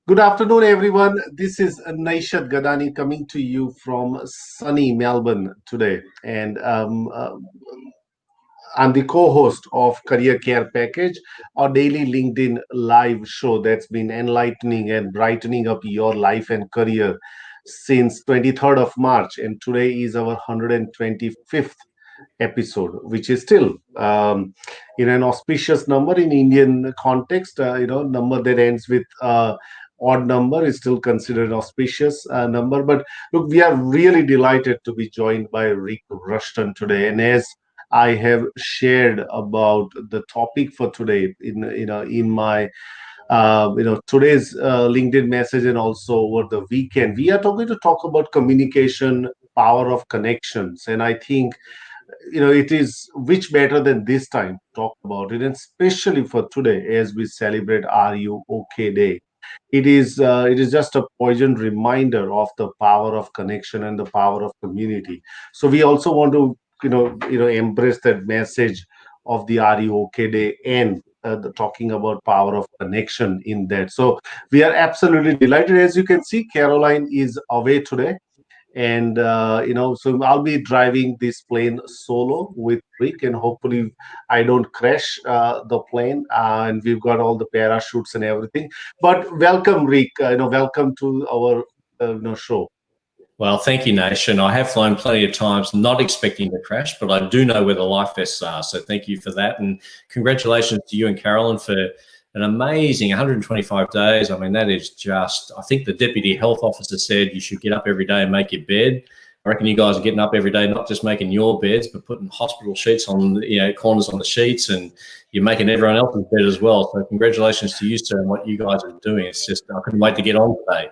Good afternoon, everyone. This is Naishat Gadani coming to you from sunny Melbourne today. And I'm the co host of Career Care Package, our daily LinkedIn live show that's been enlightening and brightening up your life and career since 23rd of March. And today is our 125th episode, which is still an auspicious number in Indian context. Number that ends with odd number is still considered an auspicious number. But look, we are really delighted to be joined by Rik Rushton today. And as I have shared about the topic for today in my today's LinkedIn message and also over the weekend, we are going to talk about communication, power of connections, and I think it is which better than this time to talk about it, and especially for today as we celebrate Are You OK Day. It is just a poignant reminder of the power of connection and the power of community. So we also want to embrace that message of the Are You OK Day and the talking about power of connection in that. So we are absolutely delighted. As you can see, Caroline is away today, and so I'll be driving this plane solo with Rick, and hopefully I don't crash the plane, and we've got all the parachutes and everything. But welcome, Rick. Welcome to our show. Well, thank you, Nation. I have flown plenty of times not expecting to crash, but I do know where the life vests are. So thank you for that. And congratulations to you and Carolyn for an amazing 125 days. I mean, that is just, I think the Deputy Health Officer said you should get up every day and make your bed. I reckon you guys are getting up every day, not just making your beds, but putting hospital sheets on, corners on the sheets, and you're making everyone else's bed as well. So congratulations to you, sir, and what you guys are doing. It's just, I couldn't wait to get on today.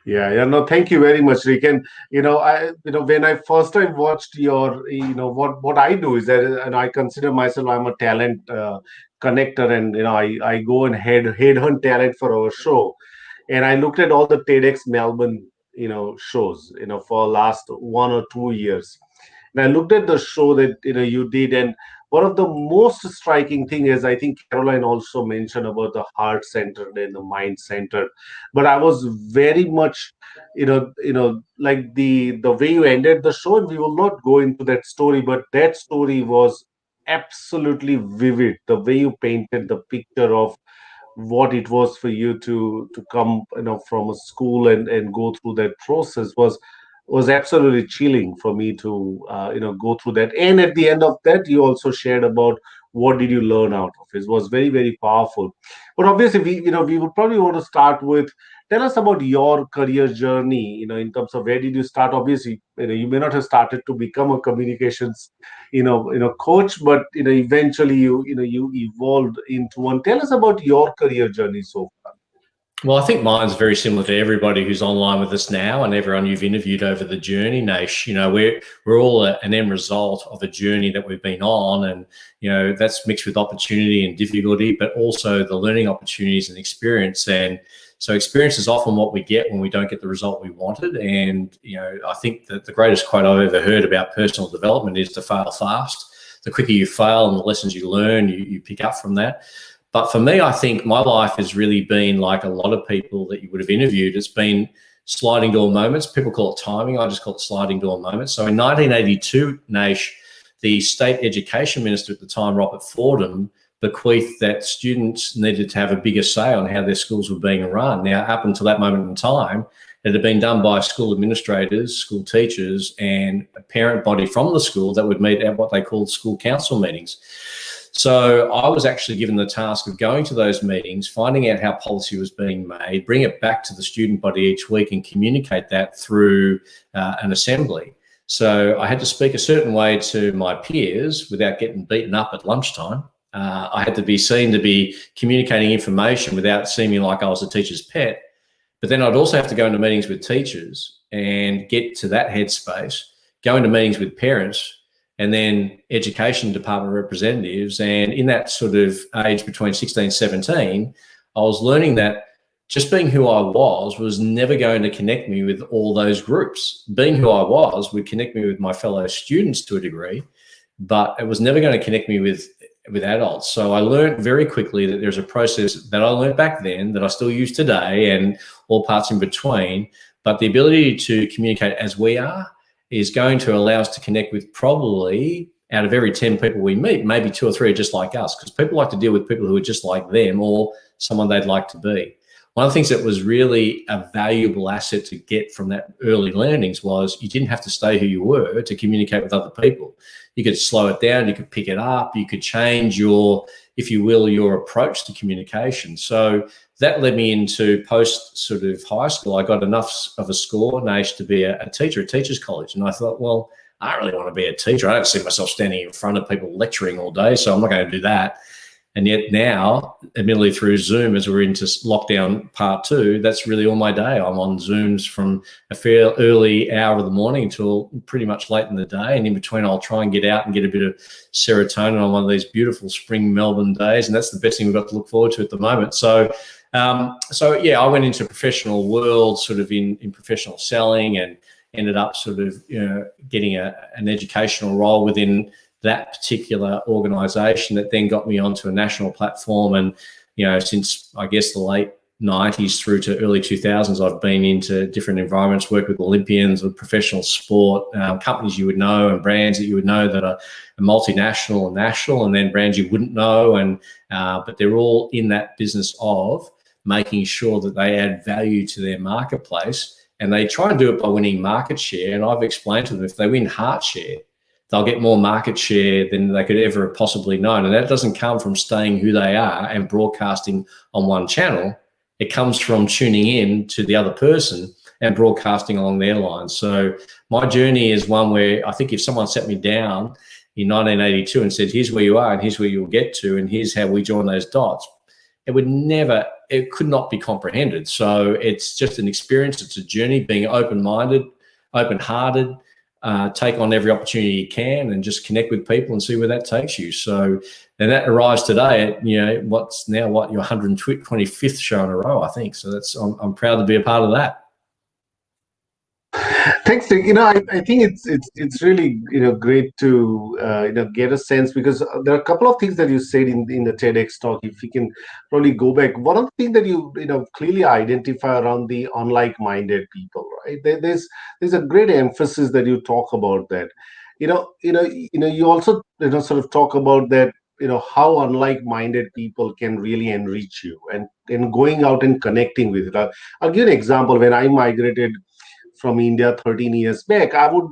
Yeah, no, thank you very much, Rick. And when I first time watched your, what I do is that, and I consider myself I'm a talent connector, and I go and headhunt talent for our show, and I looked at all the TEDx Melbourne, shows, for last 1 or 2 years, and I looked at the show that you did, and one of the most striking thing is I think Caroline also mentioned about the heart centered and the mind centered, but I was very much like the way you ended the show, and we will not go into that story, but that story was absolutely vivid. The way you painted the picture of what it was for you to come from a school and go through that process was absolutely chilling for me to go through that. And at the end of that, you also shared about what did you learn out of it. It was very, very powerful. But obviously, we would probably want to start with, tell us about your career journey, in terms of where did you start. Obviously, you may not have started to become a communications coach, but eventually you evolved into one. Tell us about your career journey so far. Well, I think mine's very similar to everybody who's online with us now, and everyone you've interviewed over the journey, Nash. We're all an end result of a journey that we've been on, and that's mixed with opportunity and difficulty, but also the learning opportunities and experience. And so, experience is often what we get when we don't get the result we wanted. And I think that the greatest quote I've ever heard about personal development is to fail fast. The quicker you fail and the lessons you learn, you pick up from that. But for me, I think my life has really been like a lot of people that you would have interviewed. It's been sliding door moments. People call it timing. I just call it sliding door moments. So in 1982, Nash, the state education minister at the time, Robert Fordham, bequeathed that students needed to have a bigger say on how their schools were being run. Now, up until that moment in time, it had been done by school administrators, school teachers, and a parent body from the school that would meet at what they called school council meetings. So I was actually given the task of going to those meetings, finding out how policy was being made, bring it back to the student body each week and communicate that through an assembly. So I had to speak a certain way to my peers without getting beaten up at lunchtime. I had to be seen to be communicating information without seeming like I was a teacher's pet. But then I'd also have to go into meetings with teachers and get to that headspace, go into meetings with parents, and then education department representatives. And in that sort of age between 16 and 17, I was learning that just being who I was never going to connect me with all those groups. Being who I was would connect me with my fellow students to a degree, but it was never going to connect me with with adults. So I learned very quickly that there's a process that I learned back then that I still use today and all parts in between. But the ability to communicate as we are is going to allow us to connect with, probably out of every 10 people we meet, maybe 2 or 3 are just like us, because people like to deal with people who are just like them or someone they'd like to be. One of the things that was really a valuable asset to get from that early learnings was you didn't have to stay who you were to communicate with other people. You could slow it down, you could pick it up, you could change your, if you will, your approach to communication. So that led me into post sort of high school. I got enough of a score, Nash, to be a teacher at teachers college. And I thought, well, I don't really want to be a teacher. I don't see myself standing in front of people lecturing all day, so I'm not going to do that. And yet now, admittedly through Zoom, as we're into lockdown part 2, that's really all my day. I'm on Zooms from a fair early hour of the morning until pretty much late in the day. And in between, I'll try and get out and get a bit of serotonin on one of these beautiful spring Melbourne days. And that's the best thing we've got to look forward to at the moment. So yeah, I went into professional world, sort of in professional selling, and ended up sort of, getting an educational role within that particular organization that then got me onto a national platform. And, since I guess the late 90s through to early 2000s, I've been into different environments, worked with Olympians, with professional sport, companies you would know and brands that you would know that are multinational and national, and then brands you wouldn't know. And but they're all in that business of making sure that they add value to their marketplace. And they try and do it by winning market share. And I've explained to them, if they win heart share, they'll get more market share than they could ever have possibly known. And that doesn't come from staying who they are and broadcasting on one channel. It comes from tuning in to the other person and broadcasting along their lines. So my journey is one where I think if someone sat me down in 1982 and said, here's where you are and here's where you'll get to and here's how we join those dots, it could not be comprehended. So it's just an experience. It's a journey, being open-minded, open-hearted, take on every opportunity you can and just connect with people and see where that takes you. So, and that arrives today at, what's now your 125th show in a row, I think. So I'm proud to be a part of that. Thanks, Rik. I think it's really great to get a sense, because there are a couple of things that you said in the TEDx talk. If you can probably go back, one of the things that you clearly identify around the unlike-minded people, right? There's a great emphasis that you talk about that. You also sort of talk about that. How unlike-minded people can really enrich you, and going out and connecting with it. I'll give an example. When I migrated from India 13 years back, I would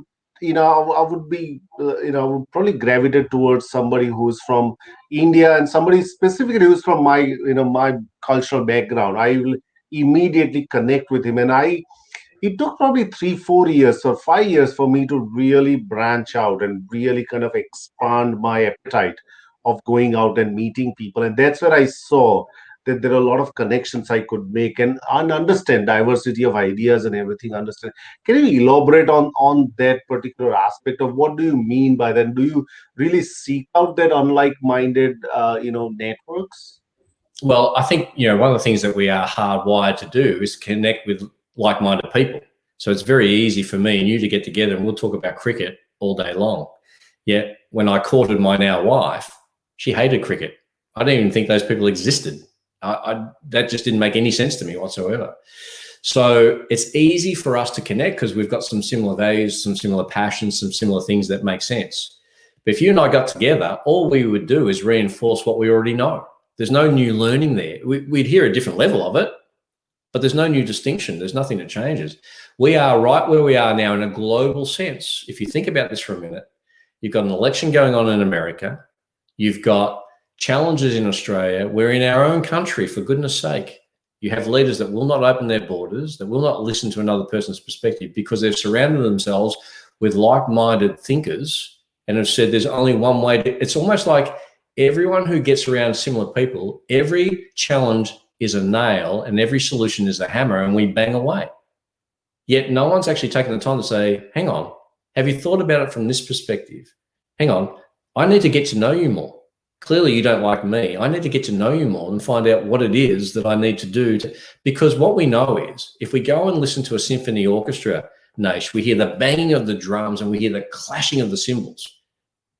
probably gravitate towards somebody who's from India and somebody specifically who's from my cultural background. I will immediately connect with him, and it took probably 3-4 years or 5 years for me to really branch out and really kind of expand my appetite of going out and meeting people. And that's where I saw that there are a lot of connections I could make and understand diversity of ideas and everything. Can you elaborate on that particular aspect of what do you mean by that? Do you really seek out that unlike-minded, networks? Well, I think, one of the things that we are hardwired to do is connect with like-minded people. So it's very easy for me and you to get together and we'll talk about cricket all day long. Yet when I courted my now wife, she hated cricket. I didn't even think those people existed. That just didn't make any sense to me whatsoever. So it's easy for us to connect because we've got some similar values, some similar passions, some similar things that make sense. But if you and I got together, all we would do is reinforce what we already know. There's no new learning there. We'd hear a different level of it, but there's no new distinction. There's nothing that changes. We are right where we are now in a global sense. If you think about this for a minute, you've got an election going on in America. You've got challenges in Australia. We're in our own country, for goodness sake. You have leaders that will not open their borders, that will not listen to another person's perspective because they've surrounded themselves with like-minded thinkers and have said there's only one way. It's almost like everyone who gets around similar people, every challenge is a nail and every solution is a hammer and we bang away. Yet no one's actually taken the time to say, hang on, have you thought about it from this perspective? Hang on, I need to get to know you more. Clearly you don't like me. I need to get to know you more and find out what it is that I need to do. Because what we know is if we go and listen to a symphony orchestra, Nash, we hear the banging of the drums and we hear the clashing of the cymbals.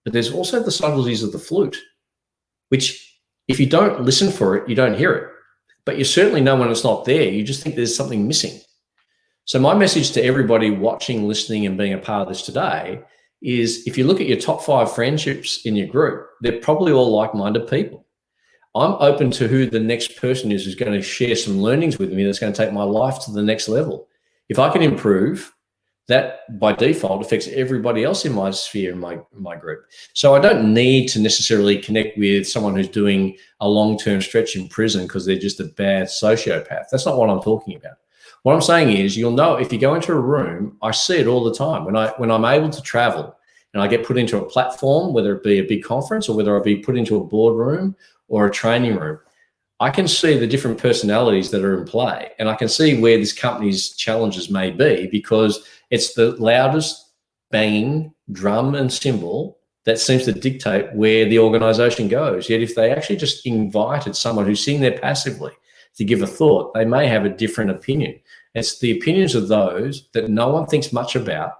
But there's also the subtleties of the flute. which if you don't listen for it, you don't hear it. But you certainly know when it's not there. You just think there's something missing. So my message to everybody watching, listening, and being a part of this today is if you look at your top 5 friendships in your group, they're probably all like-minded people. I'm open to who the next person is who's going to share some learnings with me that's going to take my life to the next level. If I can improve, that by default affects everybody else in my sphere, in my group. So I don't need to necessarily connect with someone who's doing a long-term stretch in prison because they're just a bad sociopath. That's not what I'm talking about. What I'm saying is, you'll know if you go into a room, I see it all the time. When I'm able to travel and I get put into a platform, whether it be a big conference or whether I be put into a boardroom or a training room, I can see the different personalities that are in play, and I can see where this company's challenges may be, because it's the loudest banging drum and cymbal that seems to dictate where the organization goes. Yet if they actually just invited someone who's sitting there passively to give a thought, they may have a different opinion. It's the opinions of those that no one thinks much about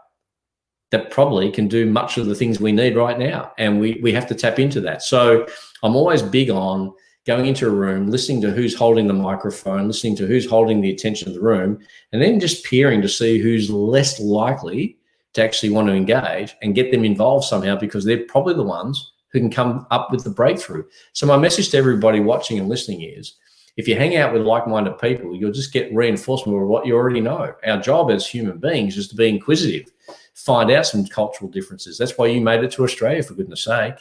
that probably can do much of the things we need right now. And we have to tap into that. So I'm always big on going into a room, listening to who's holding the microphone, listening to who's holding the attention of the room, and then just peering to see who's less likely to actually want to engage and get them involved somehow, because they're probably the ones who can come up with the breakthrough. So my message to everybody watching and listening is, if you hang out with like-minded people, you'll just get reinforcement of what you already know. Our job as human beings is to be inquisitive, find out some cultural differences. That's why you made it to Australia, for goodness sake.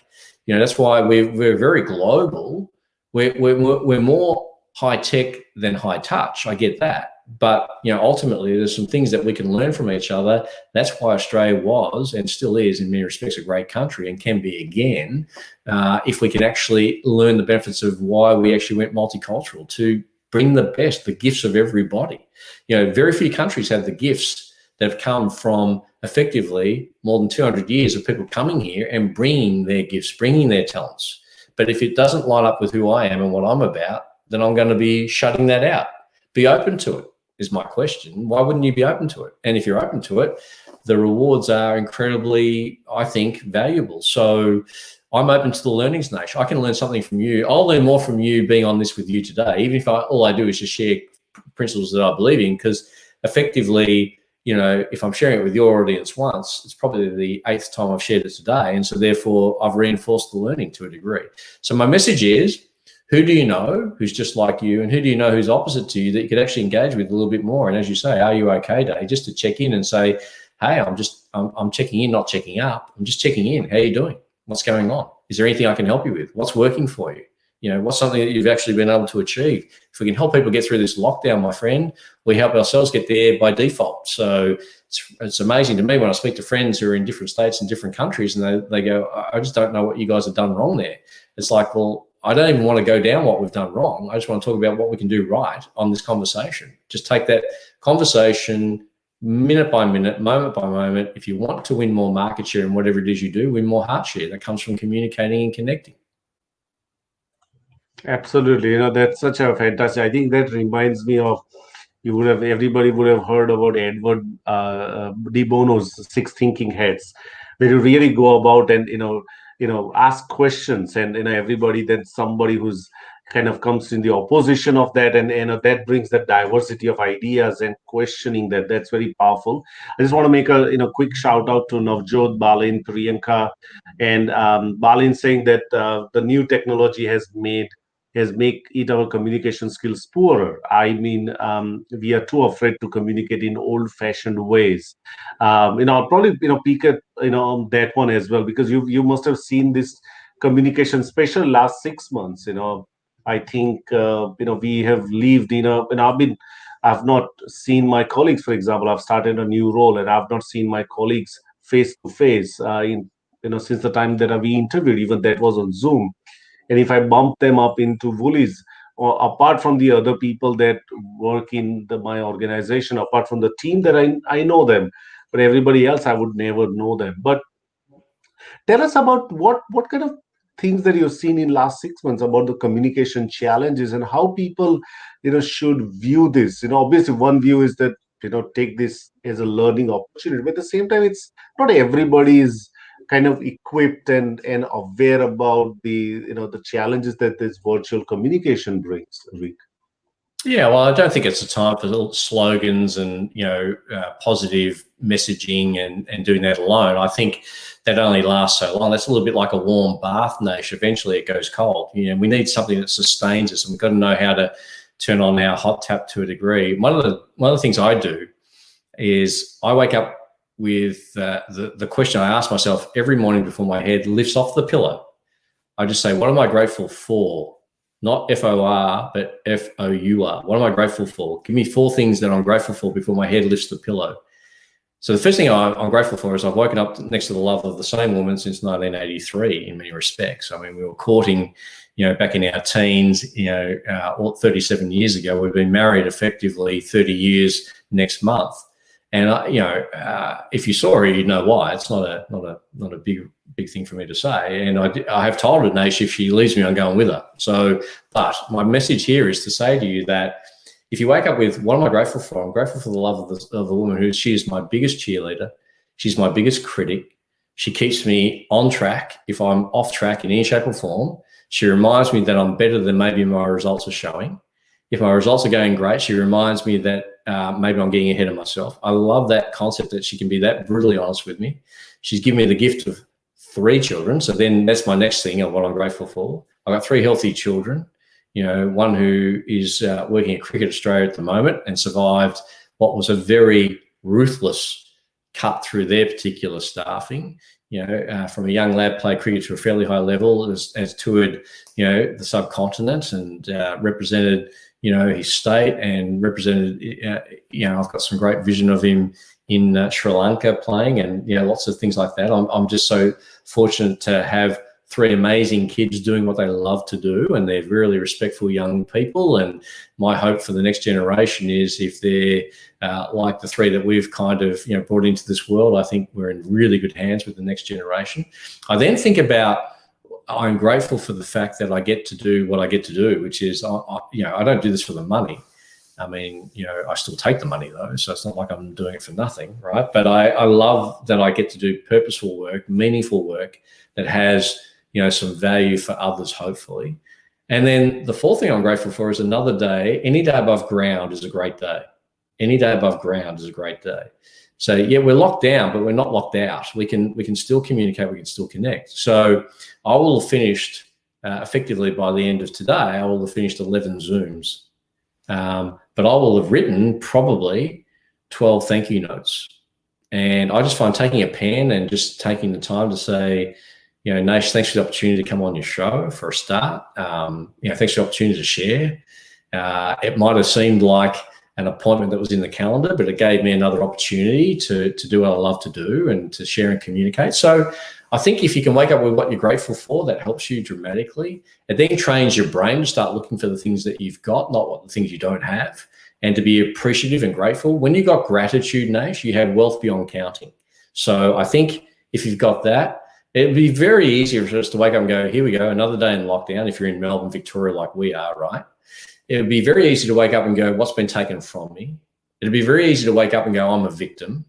You know, that's why we're very global. We're more high tech than high touch. I get that. But, you know, ultimately there's some things that we can learn from each other. That's why Australia was and still is in many respects a great country, and can be again, if we can actually learn the benefits of why we actually went multicultural, to bring the best, the gifts of everybody. You know, very few countries have the gifts that have come from effectively more than 200 years of people coming here and bringing their gifts, bringing their talents. But if it doesn't line up with who I am and what I'm about, then I'm going to be shutting that out. Be open to it is my question. Why wouldn't you be open to it? And if you're open to it, the rewards are incredibly, I think, valuable. So I'm open to the learnings, Nash. I can learn something from you. I'll learn more from you being on this with you today, even if all I do is just share principles that I believe in, because effectively, you know, if I'm sharing it with your audience once, it's probably the 8th time I've shared it today. And so therefore I've reinforced the learning to a degree. So my message is, who do you know who's just like you, and who do you know who's opposite to you that you could actually engage with a little bit more? And as you say, are you okay day, just to check in and say, hey, I'm checking in, not checking up. I'm just checking in. How are you doing? What's going on? Is there anything I can help you with? What's working for you? You know, what's something that you've actually been able to achieve? If we can help people get through this lockdown, my friend, we help ourselves get there by default. So it's amazing to me when I speak to friends who are in different states and different countries, and they go, I just don't know what you guys have done wrong there. It's like, well, I don't even want to go down what we've done wrong. I just want to talk about what we can do right on this conversation. Just take that conversation minute by minute, moment by moment. If you want to win more market share in whatever it is you do, win more heart share. That comes from communicating and connecting. Absolutely. You know, that's such a fantastic. I think that reminds me of, everybody would have heard about Edward de Bono's Six Thinking Heads, where you really go about and ask questions, and everybody, then somebody who's kind of comes in the opposition of that, and that brings that diversity of ideas and questioning that. That's very powerful. I just want to make a quick shout out to Navjot, Balin, Priyanka, and Balin saying that the new technology has make it our communication skills poorer. I mean, we are too afraid to communicate in old-fashioned ways. I'll probably peek at on that one as well, because you must have seen this communication, especially last 6 months. I think we have lived I've not seen my colleagues, for example. I've started a new role, and I've not seen my colleagues face to face in since the time that we interviewed. Even that was on Zoom. And if I bump them up into Woolies, or apart from the other people that work in my organization, apart from the team that I know them, but everybody else I would never know them. But tell us about what kind of things that you've seen in last 6 months about the communication challenges, and how people should view this. Obviously one view is that take this as a learning opportunity, but at the same time, it's not everybody is kind of equipped and aware about the challenges that this virtual communication brings, Rick? Yeah, well, I don't think it's a time for little slogans and positive messaging and doing that alone. I think that only lasts so long. That's a little bit like a warm bath, Nash. Eventually, it goes cold. We need something that sustains us, and we've got to know how to turn on our hot tap to a degree. One of the things I do is I wake up with the question I ask myself every morning before my head lifts off the pillow. I just say, what am I grateful for? Not F-O-R, but F-O-U-R. What am I grateful for? Give me 4 things that I'm grateful for before my head lifts the pillow. So the first thing I'm grateful for is I've woken up next to the love of the same woman since 1983 in many respects. I mean, we were courting, back in our teens, 37 years ago. We've been married effectively 30 years next month. And if you saw her, you'd know why. It's not a big thing for me to say. And I have told her, Nash, if she leaves me, I'm going with her. But my message here is to say to you that if you wake up with, what am I grateful for? I'm grateful for the love of the woman she is my biggest cheerleader. She's my biggest critic. She keeps me on track if I'm off track in any shape or form. She reminds me that I'm better than maybe my results are showing. If my results are going great, she reminds me that maybe I'm getting ahead of myself. I love that concept that she can be that brutally honest with me. She's given me the gift of 3 children. So then that's my next thing of what I'm grateful for. I've got 3 healthy children, one who is working at Cricket Australia at the moment and survived what was a very ruthless cut through their particular staffing. From a young lad, played cricket to a fairly high level, has toured, the subcontinent and represented, his state and represented, I've got some great vision of him in Sri Lanka playing and, lots of things like that. I'm just so fortunate to have 3 amazing kids doing what they love to do, and they're really respectful young people. And my hope for the next generation is if they're like the 3 that we've kind of, brought into this world, I think we're in really good hands with the next generation. I then think about, I'm grateful for the fact that I get to do what I get to do, which is, I don't do this for the money. I mean, I still take the money though, so it's not like I'm doing it for nothing, right? But I love that I get to do purposeful work, meaningful work that has, some value for others, hopefully. And then the 4th thing I'm grateful for is another day. Any day above ground is a great day. Any day above ground is a great day. So yeah, we're locked down, but we're not locked out. We can still communicate. We can still connect. So I will have finished effectively by the end of today. I will have finished 11 Zooms, but I will have written probably 12 thank you notes. And I just find taking a pen and just taking the time to say, Nash, thanks for the opportunity to come on your show for a start. Thanks for the opportunity to share. It might have seemed like an appointment that was in the calendar, but it gave me another opportunity to do what I love to do and to share and communicate. So I think if you can wake up with what you're grateful for, that helps you dramatically. It then trains your brain to start looking for the things that you've got, not what the things you don't have, and to be appreciative and grateful. When you've got gratitude, Nash, you have wealth beyond counting. So I think if you've got that, it'd be very easy for us to wake up and go, here we go, another day in lockdown, if you're in Melbourne, Victoria, like we are, right? It would be very easy to wake up and go, what's been taken from me? It'd be very easy to wake up and go, I'm a victim.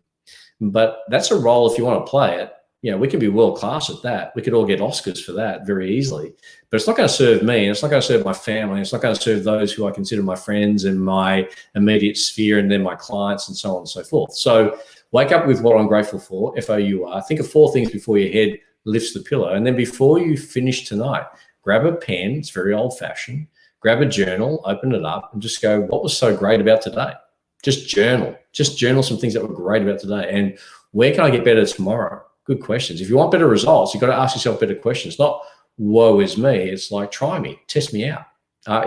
But that's a role if you want to play it. We can be world class at that. We could all get Oscars for that very easily. But it's not going to serve me, and it's not going to serve my family. It's not going to serve those who I consider my friends and my immediate sphere, and then my clients and so on and so forth. So wake up with what I'm grateful for, F-O-U-R. Think of 4 things before your head lifts the pillow. And then before you finish tonight, grab a pen. It's very old fashioned. Grab a journal, open it up, and just go, what was so great about today? Just journal. Just journal some things that were great about today. And where can I get better tomorrow? Good questions. If you want better results, you've got to ask yourself better questions. Not woe is me. It's like, try me, test me out. I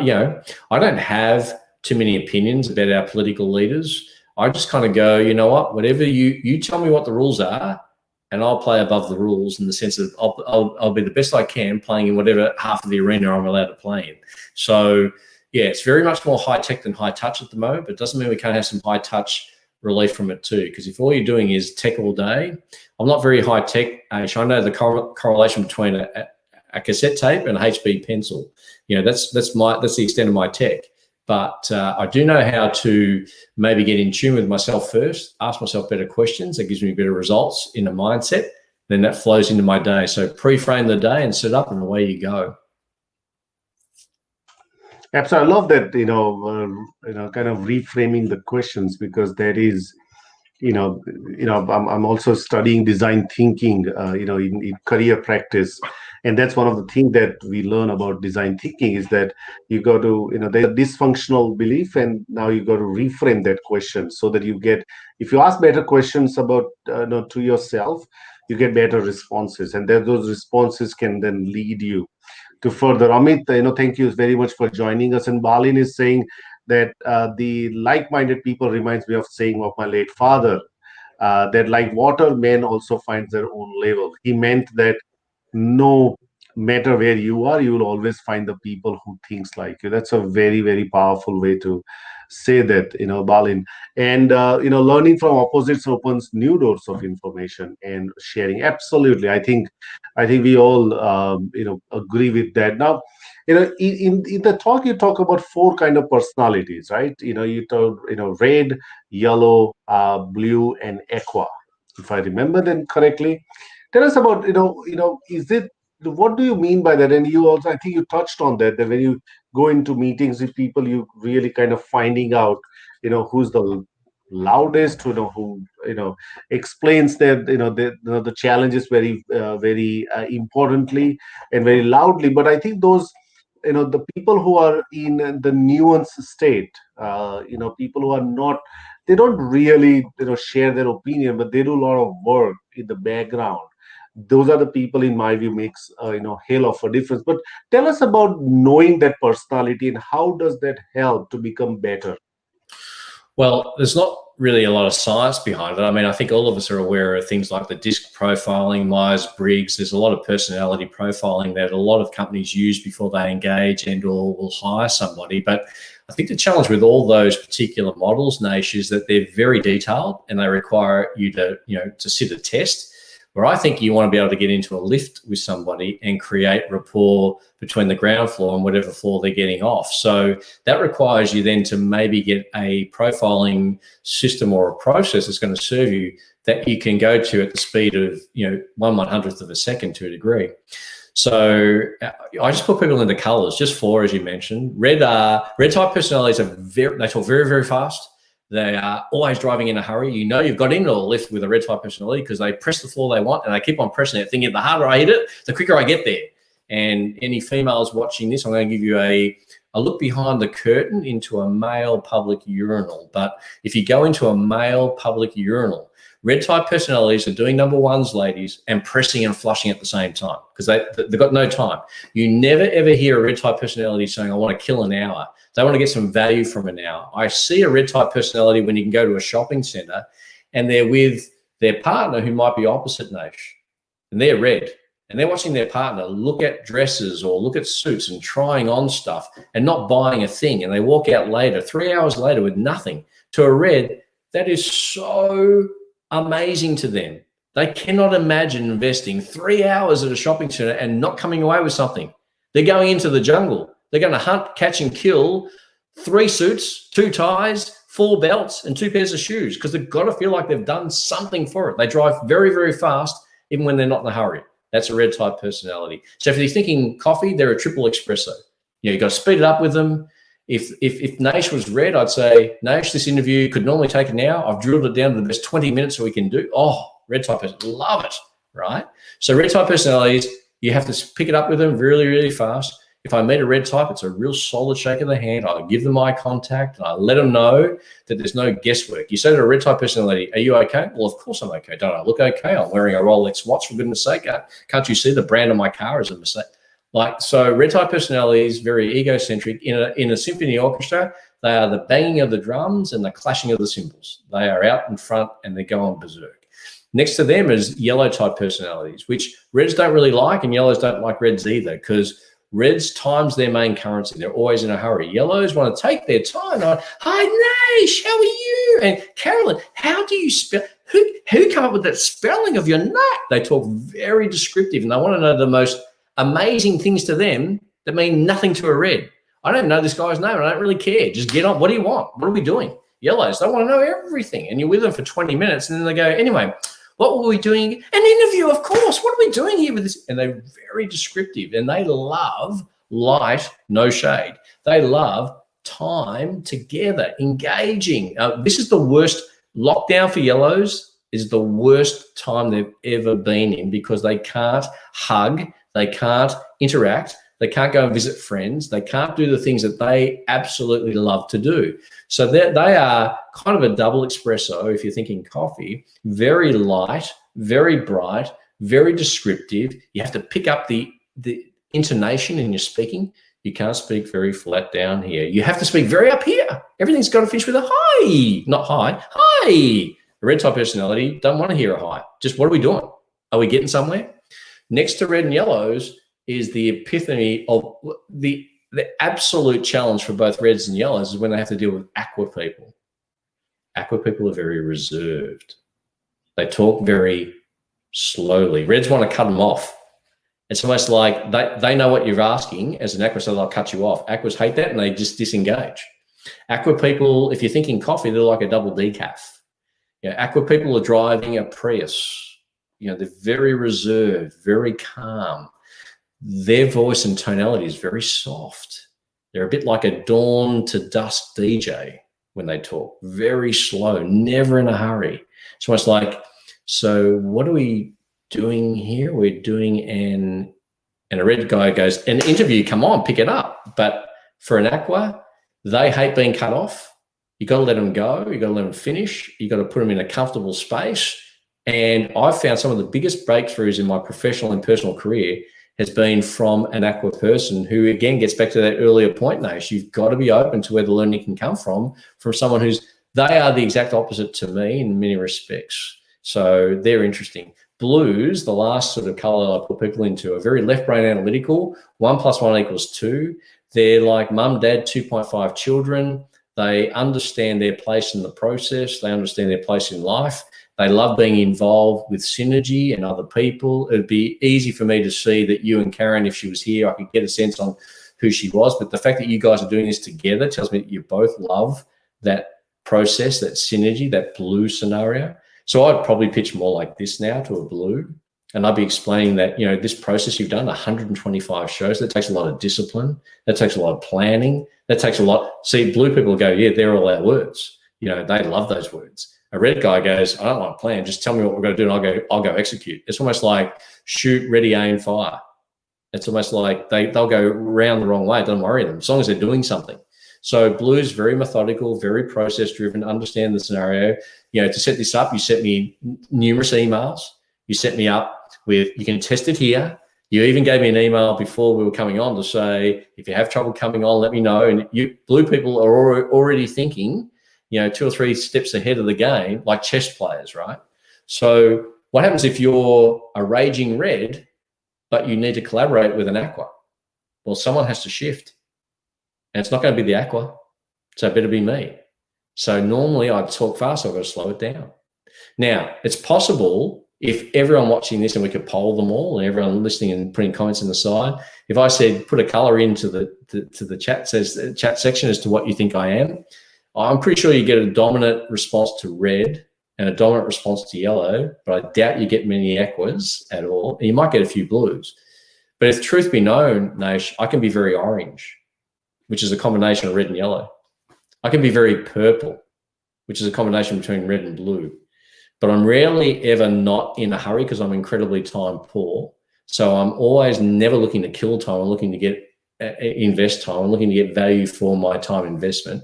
don't have too many opinions about our political leaders. I just kind of go, you know what, whatever you tell me what the rules are, and I'll play above the rules in the sense that I'll be the best I can playing in whatever half of the arena I'm allowed to play in. So yeah, it's very much more high tech than high touch at the moment, but it doesn't mean we can't have some high touch relief from it too. Because if all you're doing is tech all day, I'm not very high tech. I know the correlation between a cassette tape and a HB pencil. That's the extent of my tech. But I do know how to maybe get in tune with myself first, ask myself better questions. That gives me better results in a mindset. then that flows into my day. So pre-frame the day and set up, and away you go. Absolutely, I love that. Kind of reframing the questions, because that is, I'm also studying design thinking, in career practice, and that's one of the things that we learn about design thinking is that you got to, there's a dysfunctional belief, and now you got to reframe that question so that you get, if you ask better questions about, to yourself, you get better responses, and then those responses can then lead you to further. Amit, thank you very much for joining us. And Balin is saying that the like-minded people reminds me of saying of my late father, that like water, men also find their own level. He meant that no matter where you are, you will always find the people who thinks like you. That's a very, very powerful way to say that, Balin. And learning from opposites opens new doors of information and sharing. Absolutely, I think we all agree with that. Now, in the talk, you talk about four kind of personalities, right? You talk, red, yellow, blue, and aqua, if I remember them correctly. Tell us about, is it, what do you mean by that? And you also, I think you touched on that, that when you go into meetings with people, you really kind of finding out, who's the loudest, who, explains their, the challenges very, very importantly and very loudly. But I think those, the people who are in the nuanced state, people who are not, they don't really, share their opinion, but they do a lot of work in the background. Those are the people, in my view, makes hell of a difference. But tell us about knowing that personality, and how does that help to become better? Well, there's not really a lot of science behind it. I mean, I think all of us are aware of things like the DISC profiling, Myers-Briggs. There's a lot of personality profiling that a lot of companies use before they engage and or will hire somebody. But I think the challenge with all those particular models, Nash, is that they're very detailed and they require you to, to sit a test. Where I think you want to be able to get into a lift with somebody and create rapport between the ground floor and whatever floor they're getting off. So that requires you then to maybe get a profiling system or a process that's going to serve you that you can go to at the speed of, 1/100th of a second to a degree. So I just put people into colors, just four, as you mentioned. Red type personalities they talk very, very fast. They are always driving in a hurry. You've got into a lift with a red type personality because they press the floor they want and they keep on pressing it, thinking the harder I hit it, the quicker I get there. And any females watching this, I'm going to give you a look behind the curtain into a male public urinal. But if you go into a male public urinal, red type personalities are doing number ones, ladies, and pressing and flushing at the same time because they've got no time. You never, ever hear a red type personality saying, I want to kill an hour. They want to get some value from an hour. I see a red type personality when you can go to a shopping center and they're with their partner who might be opposite Nash, and they're red. And they're watching their partner look at dresses or look at suits and trying on stuff and not buying a thing. And they walk out later, 3 hours later, with nothing. To a red, that is so amazing to them. They cannot imagine investing 3 hours at a shopping center and not coming away with something. They're going into the jungle. They're going to hunt, catch, and kill 3 suits, 2 ties, 4 belts, and 2 pairs of shoes because they've got to feel like they've done something for it. They drive very, very fast, even when they're not in a hurry. That's a red type personality. So if you're thinking coffee, they're a triple espresso. You've got to speed it up with them. If Nash was red, I'd say, Nash, this interview could normally take an hour. I've drilled it down to the best 20 minutes so we can do. Oh, red type person, love it, right? So red type personalities, you have to pick it up with them really, really fast. If I meet a red type, it's a real solid shake of the hand. I give them eye contact and I let them know that there's no guesswork. You say to a red type personality, are you okay? Well, of course I'm okay. Don't I look okay? I'm wearing a Rolex watch, for goodness sake. Can't you see the brand of my car is a mistake? So red type personalities, very egocentric. In a symphony orchestra, they are the banging of the drums and the clashing of the cymbals. They are out in front and they're going berserk. Next to them is yellow type personalities, which reds don't really like and yellows don't like reds either because reds time's their main currency. They're always in a hurry. Yellows want to take their time. Hi, Nash, how are you? And Carolyn, how do you spell? Who came up with that spelling of your name? They talk very descriptive and they want to know the most amazing things to them that mean nothing to a red. I don't know this guy's name. I don't really care. Just get on. What do you want? What are we doing? Yellows, they want to know everything. And you're with them for 20 minutes and then they go, anyway, What were we doing? An interview, of course. What are we doing here with this? And they're very descriptive, and they love light, no shade. They love time together, engaging. This is the worst lockdown for yellows. Is the worst time they've ever been in, because they can't hug, they can't interact, they can't go and visit friends, they can't do the things that they absolutely love to do. So they are kind of a double espresso, if you're thinking coffee, very light, very bright, very descriptive. You have to pick up the intonation in your speaking. You can't speak very flat down here. You have to speak very up here. Everything's got to finish with a hi, not hi, hi. A red type personality don't want to hear a hi. Just what are we doing? Are we getting somewhere? Next to red and yellows is the epiphany of the absolute challenge for both reds and yellows is when they have to deal with aqua people. Aqua people are very reserved. They talk very slowly. Reds want to cut them off. It's almost like they know what you're asking as an aqua, so they'll cut you off. Aquas hate that and they just disengage. Aqua people, if you're thinking coffee, they're like a double decaf. You know, aqua people are driving a Prius. You know, they're very reserved, very calm. Their voice and tonality is very soft. They're a bit like a dawn to dusk DJ when they talk. Very slow, never in a hurry. It's almost like, so what are we doing here? We're doing and a red guy goes, an interview, come on, pick it up. But for an aqua, they hate being cut off. You got to let them go. You got to let them finish. You got to put them in a comfortable space. And I've found some of the biggest breakthroughs in my professional and personal career has been from an aqua person who, again, gets back to that earlier point, Nash. You've got to be open to where the learning can come from someone they are the exact opposite to me in many respects. So they're interesting. Blues, the last sort of color I put people into, are very left brain analytical. 1 + 1 = 2. They're like mum, dad, 2.5 children. They understand their place in the process. They understand their place in life. They love being involved with synergy and other people. It'd be easy for me to see that you and Karen, if she was here, I could get a sense on who she was. But the fact that you guys are doing this together tells me that you both love that process, that synergy, that blue scenario. So I'd probably pitch more like this now to a blue. And I'd be explaining that, you know, this process you've done, 125 shows, that takes a lot of discipline. That takes a lot of planning. That takes a lot. See, blue people go, yeah, they're all our words. You know, they love those words. A red guy goes, I don't want to plan. Just tell me what we're going to do and I'll go execute. It's almost like shoot, ready, aim, fire. It's almost like they'll go around the wrong way. Don't worry them, as long as they're doing something. So blue's very methodical, very process driven, understand the scenario. You know, to set this up, you sent me numerous emails. You set me up with, you can test it here. You even gave me an email before we were coming on to say, if you have trouble coming on, let me know. And you blue people are already thinking, you know, 2 or 3 steps ahead of the game, like chess players, right? So what happens if you're a raging red, but you need to collaborate with an aqua? Well, someone has to shift. And it's not going to be the aqua. So it better be me. So normally I'd talk fast, so I've got to slow it down. Now, it's possible if everyone watching this, and we could poll them all, and everyone listening and putting comments on the side, if I said put a color into the chat section as to what you think I am, I'm pretty sure you get a dominant response to red and a dominant response to yellow, but I doubt you get many aquas at all. And you might get a few blues. But if truth be known, Nash, I can be very orange, which is a combination of red and yellow. I can be very purple, which is a combination between red and blue. But I'm rarely ever not in a hurry because I'm incredibly time poor. So I'm always never looking to kill time. I'm looking to invest time. I'm looking to get value for my time investment.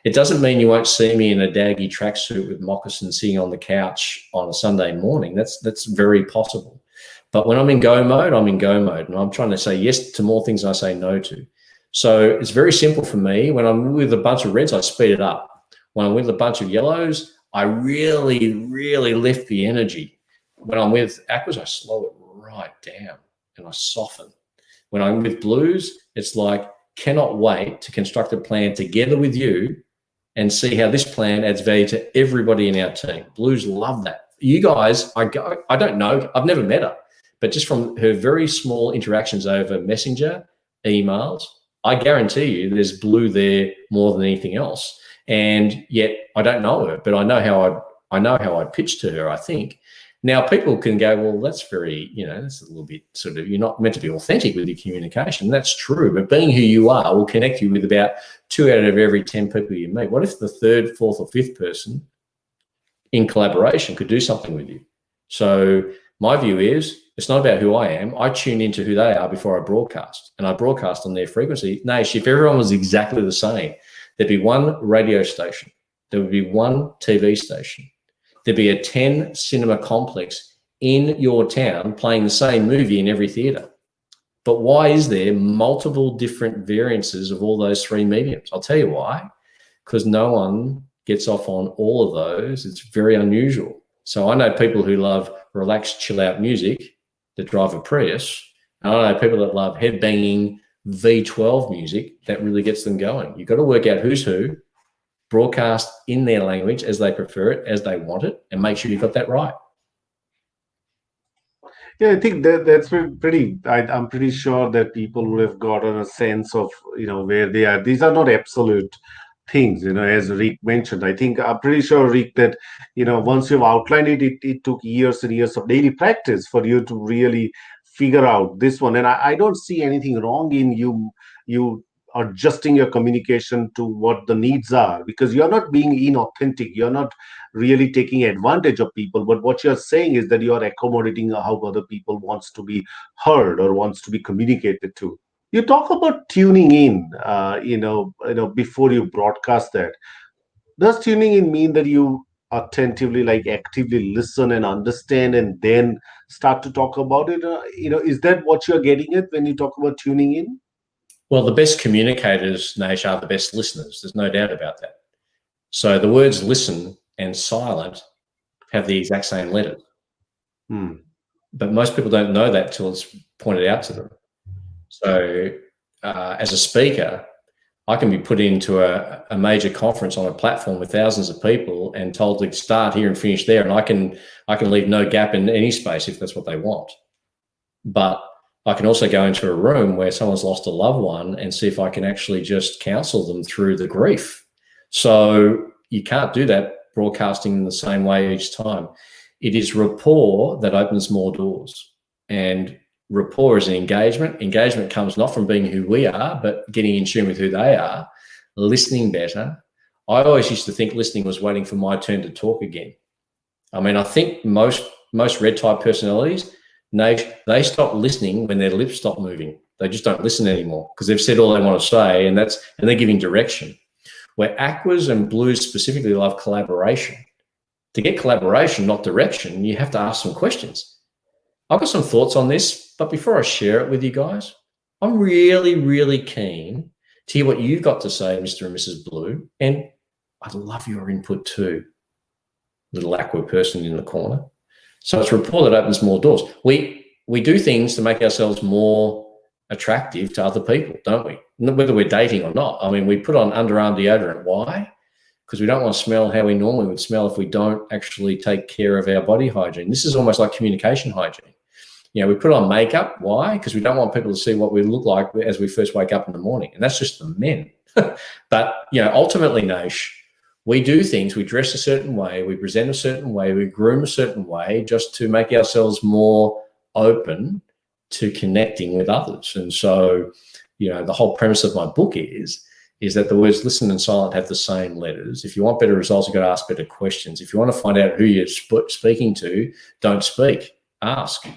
It doesn't mean you won't see me in a daggy tracksuit with moccasins sitting on the couch on a Sunday morning. That's very possible. But when I'm in go mode, I'm in go mode. And I'm trying to say yes to more things than I say no to. So it's very simple for me. When I'm with a bunch of reds, I speed it up. When I'm with a bunch of yellows, I really, really lift the energy. When I'm with aquas, I slow it right down and I soften. When I'm with blues, it's like, cannot wait to construct a plan together with you and see how this plan adds value to everybody in our team. Blues love that. You guys, I don't know, I've never met her, but just from her very small interactions over Messenger, emails, I guarantee you there's blue there more than anything else. And yet I don't know her, but I know how I'd pitch to her, I think. Now, people can go, well, that's very, that's a little bit sort of, you're not meant to be authentic with your communication. That's true. But being who you are will connect you with about 2 out of every 10 people you meet. What if the third, fourth, or fifth person in collaboration could do something with you? So my view is, it's not about who I am. I tune into who they are before I broadcast, and I broadcast on their frequency. Nash, if everyone was exactly the same, there'd be one radio station, there would be one TV station, there'd be a 10 cinema complex in your town playing the same movie in every theatre. But why is there multiple different variances of all those three mediums? I'll tell you why. Because no one gets off on all of those. It's very unusual. So I know people who love relaxed, chill out music that drive a Prius. And I know people that love headbanging V12 music that really gets them going. You've got to work out who's who, broadcast in their language as they prefer it, as they want it, and make sure you've got that right. Yeah, I think that's pretty. I'm pretty sure that people would have gotten a sense of where they are. These are not absolute things, as Rik mentioned. I think I'm pretty sure, Rik, that once you've outlined it, it took years and years of daily practice for you to really figure out this one. And I don't see anything wrong in you adjusting your communication to what the needs are, because you're not being inauthentic. You're not really taking advantage of people, but what you're saying is that you're accommodating how other people wants to be heard or wants to be communicated to. You talk about tuning in, before you broadcast that. Does tuning in mean that you attentively, like actively listen and understand and then start to talk about it? Is that what you're getting at when you talk about tuning in? Well, the best communicators, Nash, are the best listeners. There's no doubt about that. So the words listen and silent have the exact same letters. But most people don't know that till it's pointed out to them. So as a speaker, I can be put into a major conference on a platform with thousands of people and told to start here and finish there. And I can leave no gap in any space if that's what they want. But I can also go into a room where someone's lost a loved one and see if I can actually just counsel them through the grief. So you can't do that broadcasting in the same way each time. It is rapport that opens more doors. And rapport is an engagement. Engagement comes not from being who we are, but getting in tune with who they are, listening better. I always used to think listening was waiting for my turn to talk again. I mean, I think most red type personalities, they stop listening when their lips stop moving. They just don't listen anymore because they've said all they want to say, and they're giving direction. Where aquas and blues specifically love collaboration. To get collaboration, not direction, you have to ask some questions. I've got some thoughts on this, but before I share it with you guys, I'm really, really keen to hear what you've got to say, Mr. and Mrs. Blue, and I'd love your input too, little aqua person in the corner. So it's rapport that opens more doors. We do things to make ourselves more attractive to other people, don't we? Whether we're dating or not. I mean, we put on underarm deodorant. Why? Because we don't want to smell how we normally would smell if we don't actually take care of our body hygiene. This is almost like communication hygiene. We put on makeup. Why? Because we don't want people to see what we look like as we first wake up in the morning. And that's just the men. But, ultimately, Nash, we do things, we dress a certain way, we present a certain way, we groom a certain way just to make ourselves more open to connecting with others. And so, the whole premise of my book is that the words listen and silent have the same letters. If you want better results, you've got to ask better questions. If you want to find out who you're speaking to, don't speak, ask.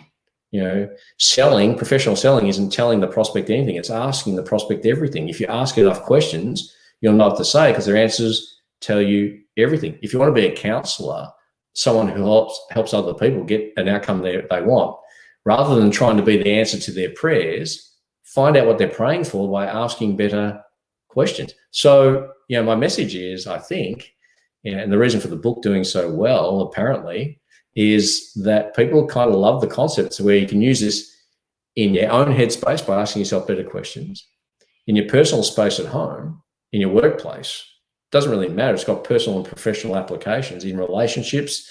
Professional selling isn't telling the prospect anything. It's asking the prospect everything. If you ask enough questions, you'll know what to say because their answers tell you everything. If you want to be a counselor, someone who helps other people get an outcome they want, rather than trying to be the answer to their prayers, find out what they're praying for by asking better questions. So, my message is, I think, and the reason for the book doing so well, apparently, is that people kind of love the concepts where you can use this in your own headspace by asking yourself better questions, in your personal space at home, in your workplace. Doesn't really matter. It's got personal and professional applications in relationships.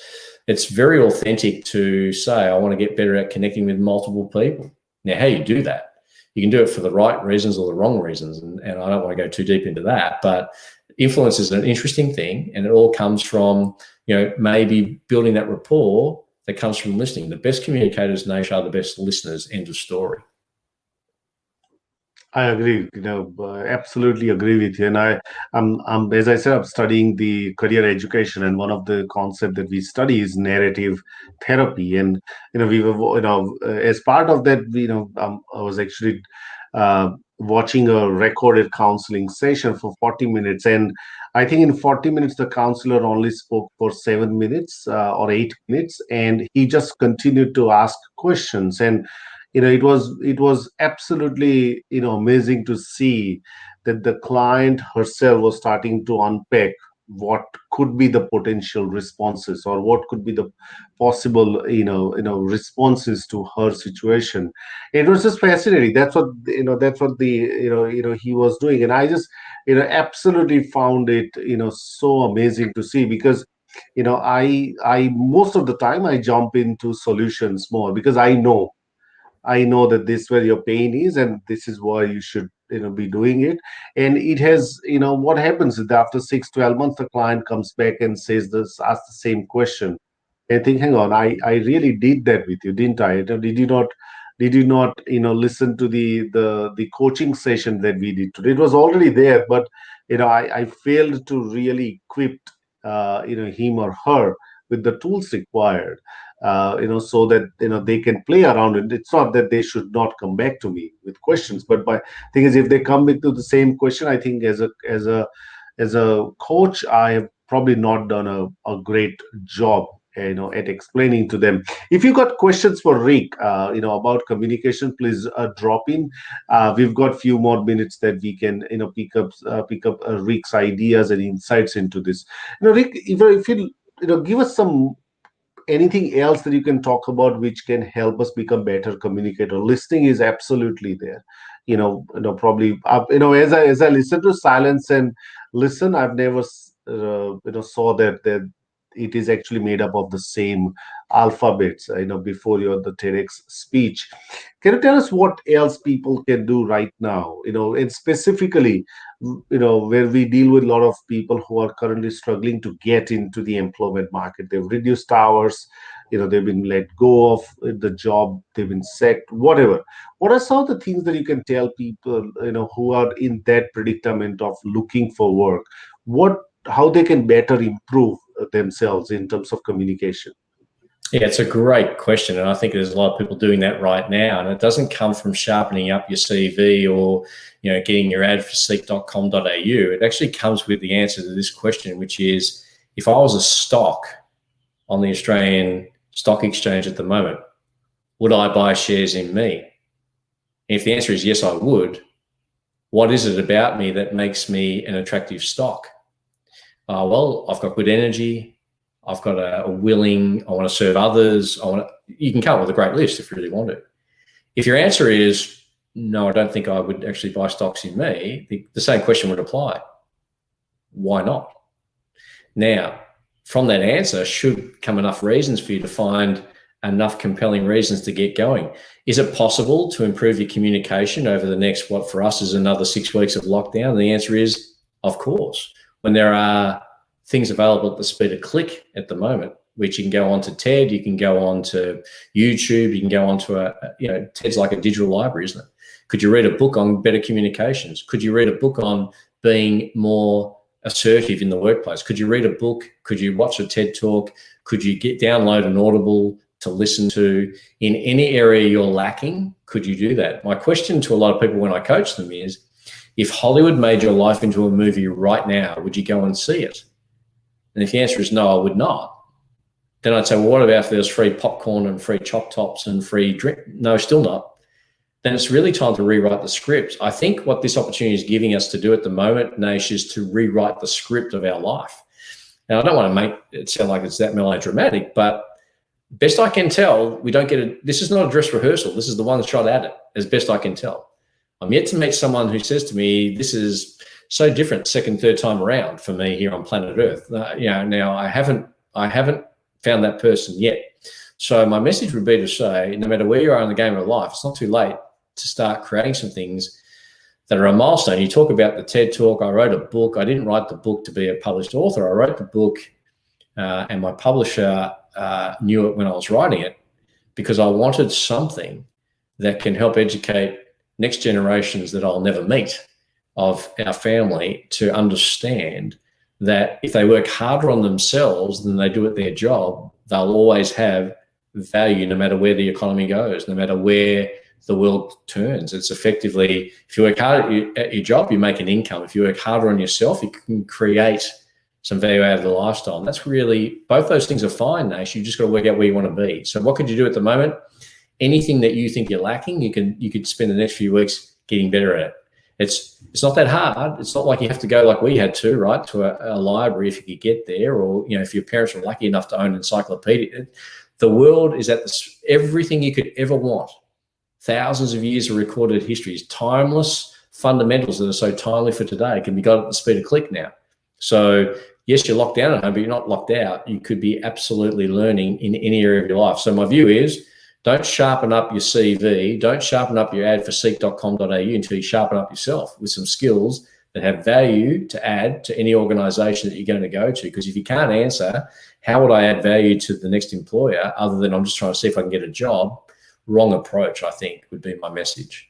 It's very authentic to say, I want to get better at connecting with multiple people. Now, how you do that? You can do it for the right reasons or the wrong reasons. And I don't want to go too deep into that, but influence is an interesting thing. And it all comes from, maybe building that rapport that comes from listening. The best communicators, Nash, are the best listeners. End of story. I agree, absolutely agree with you. And as I said, I'm studying the career education, and one of the concept that we study is narrative therapy. And we were, as part of that, I was actually watching a recorded counseling session for 40 minutes, and I think in 40 minutes the counselor only spoke for 7 minutes or 8 minutes, and he just continued to ask questions. And it was absolutely amazing to see that the client herself was starting to unpack what could be the potential responses, or what could be the possible responses to her situation. It was just fascinating. That's what the he was doing, and I just absolutely found it so amazing to see, because I most of the time I jump into solutions more, because I know that this is where your pain is, and this is why you should be doing it. And it has, what happens is that after 6, 12 months, the client comes back and asks the same question. And think, hang on, I really did that with you, didn't I? Did you not listen to the coaching session that we did today? It was already there, but I failed to really equip him or her with the tools required, so that they can play around it. It's not that they should not come back to me with questions, but my thing is, if they come back to the same question, I think as a coach, I have probably not done a great job at explaining to them. If you got questions for Rik about communication, please drop in. We've got few more minutes that we can pick up Rik's ideas and insights into this. Rik, if you give us some anything else that you can talk about which can help us become better communicator. Listening is absolutely there. Probably as I listen to silence and listen, I've never saw that it is actually made up of the same alphabets. Before your the TEDx speech, can you tell us what else people can do right now? And specifically, where we deal with a lot of people who are currently struggling to get into the employment market. They've reduced hours, they've been let go of the job, they've been sacked, whatever. What are some of the things that you can tell people, who are in that predicament of looking for work? How they can better improve themselves in terms of communication? Yeah, it's a great question. And I think there's a lot of people doing that right now. And it doesn't come from sharpening up your CV or, getting your ad for seek.com.au. It actually comes with the answer to this question, which is, if I was a stock on the Australian Stock Exchange at the moment, would I buy shares in me? And if the answer is yes, I would, what is it about me that makes me an attractive stock? Well, I've got good energy. I've got I want to serve others. You can come up with a great list if you really want to. If your answer is, no, I don't think I would actually buy stocks in me, the same question would apply. Why not? Now, from that answer should come enough reasons for you to find enough compelling reasons to get going. Is it possible to improve your communication over the next, what for us is another 6 weeks of lockdown? And the answer is, of course. When there are things available at the speed of click at the moment, which you can go on to TED, you can go on to YouTube, you can go on to TED's like a digital library, isn't it? Could you read a book on better communications? Could you read a book on being more assertive in the workplace? Could you read a book? Could you watch a TED talk? Could you download an Audible to listen to? In any area you're lacking, could you do that? My question to a lot of people when I coach them is, if Hollywood made your life into a movie right now, would you go and see it? And if the answer is no, I would not, then I'd say, well, what about if there's free popcorn and free chop tops and free drink? No, still not. Then it's really time to rewrite the script. I think what this opportunity is giving us to do at the moment, Nash, is to rewrite the script of our life. Now, I don't want to make it sound like it's that melodramatic, but best I can tell, we don't get it. This is not a dress rehearsal. This is the one shot at it, as best I can tell. I'm yet to meet someone who says to me, this is so different second, third time around for me here on planet Earth. Now I haven't found that person yet. So my message would be to say, no matter where you are in the game of life, it's not too late to start creating some things that are a milestone. You talk about the TED Talk. I wrote a book. I didn't write the book to be a published author. I wrote the book and my publisher knew it when I was writing it, because I wanted something that can help educate next generations that I'll never meet of our family to understand that if they work harder on themselves than they do at their job, they'll always have value no matter where the economy goes, no matter where the world turns. It's effectively, if you work hard at your job, you make an income. If you work harder on yourself, you can create some value out of the lifestyle. And that's really, both those things are fine, Nash. You just got to work out where you want to be. So what could you do at the moment? Anything that you think you're lacking, you could spend the next few weeks getting better at it. It's not that hard. It's not like you have to go like we had to, right, to a library if you could get there, or if your parents were lucky enough to own an encyclopedia. The world is at everything you could ever want. Thousands of years of recorded histories, timeless fundamentals that are so timely for today can be got at the speed of click now. So yes, you're locked down at home, but you're not locked out. You could be absolutely learning in any area of your life. So my view is, don't sharpen up your CV. Don't sharpen up your ad for seek.com.au until you sharpen up yourself with some skills that have value to add to any organization that you're going to go to. Because if you can't answer, how would I add value to the next employer other than I'm just trying to see if I can get a job? Wrong approach, I think, would be my message.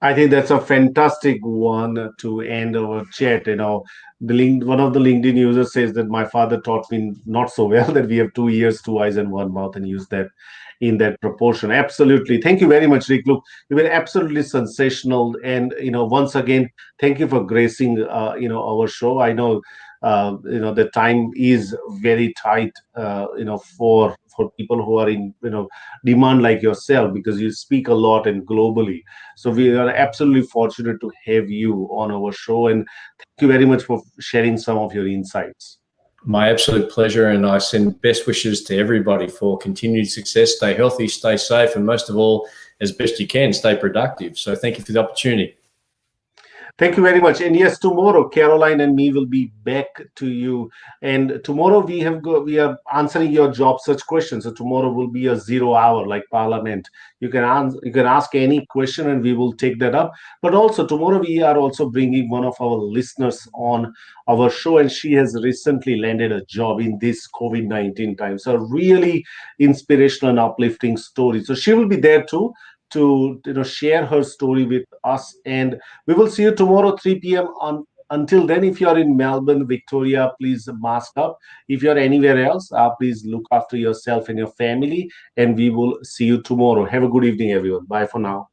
I think that's a fantastic one to end our chat. One of the LinkedIn users says that my father taught me not so well that we have 2 ears, 2 eyes, and 1 mouth, and use that in that proportion. Absolutely. Thank you very much, Rik. Look, you were absolutely sensational. And, once again, thank you for gracing, our show. I know, the time is very tight, for people who are in, demand like yourself, because you speak a lot and globally. So we are absolutely fortunate to have you on our show. And thank you very much for sharing some of your insights. My absolute pleasure, and I send best wishes to everybody for continued success. Stay healthy, stay safe, and most of all, as best you can, stay productive. So thank you for the opportunity. Thank you very much. And yes, tomorrow Caroline and me will be back to you. And tomorrow we are answering your job search questions. So tomorrow will be a 0 hour like Parliament. You can ask any question and we will take that up. But also tomorrow we are also bringing one of our listeners on our show, and she has recently landed a job in this COVID-19 time. So really inspirational and uplifting story. So she will be there too to share her story with us, and we will see you tomorrow 3 p.m. on. Until then, if you are in Melbourne, Victoria, please mask up. If you are anywhere else, please look after yourself and your family, and we will see you tomorrow. Have a good evening, everyone. Bye for now.